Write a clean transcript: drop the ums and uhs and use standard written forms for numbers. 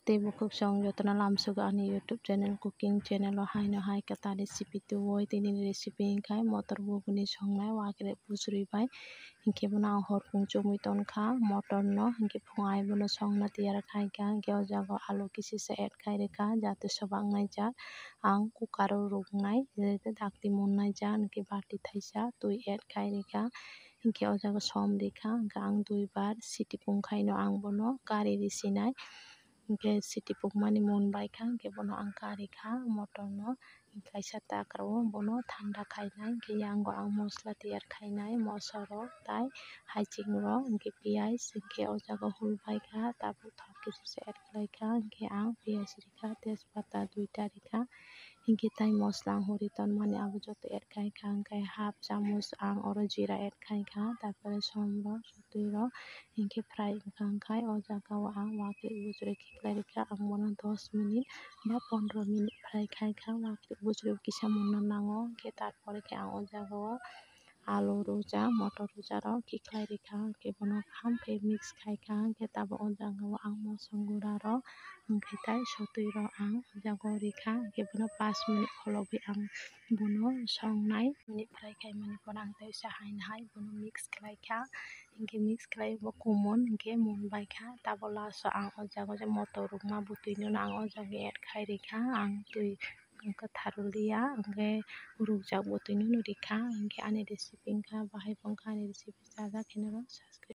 Tebukuk song jotona lamsuga ani YouTube channel cooking channel o haino hai kata recipe tuoi tini recipe ingkai motor buguni songnai wakre pusrui bai hingke bono ang hor pung chumui tonkha motor no hingke fungai bono songna tiyar khaika hingke o jaga alu kisisa add khaireka jate sobak naijak ang cooker o ruknai dakti munnai jak hingke bati taisa tui add khaireka hingke o jaga som reka hingke ang 2 bar siti pungkhai no ang bono kari risinai hingke siti pungmani munbai kha hingke bono ang kari kha motor no kaisa takra o bono thanda khainai hingke yango ang mosla tiyar khainai moso rok tai haiching rok hingke piyaj hingke o jaga hulbai kha tabuk thok kisisa add khlaikha hingke ang piyaj reka tejpata 2ta reka hingke tai mosla ang hori tonmani abo joto add khaikha hingke half chamuch ang oro jeera add khaikha tarpore som rok tui rok hingke fry wngka khai o jaga o ang wakle bujure khiklai reka ang bono 10 minute ba 15 minute fry khaikha wakle bujure kisa munna nango hingke tarpore ke ang o jaga o alu rujak motor rujak rok khiklai reka hingke bono hamphe mix khaikha hingke tabuk o jaga o ang mosom gura rok hingke tai sotui rok ang o jaga o reka hingke bono 5 minute khologbui ang bono songnai minute fry khaimani pore ang tai haino hai bono mix khlaikha hingke mix khlai bo kumon hingke munbai kha tabo last o ang o jaga o motor rukma butui no ang o jaga add khaireka ang tui kwthar liya hingke rukjak butui no reka hingke ani recipe wngkha bahai bo wngkha ani recipe chajak khenoro subscribe.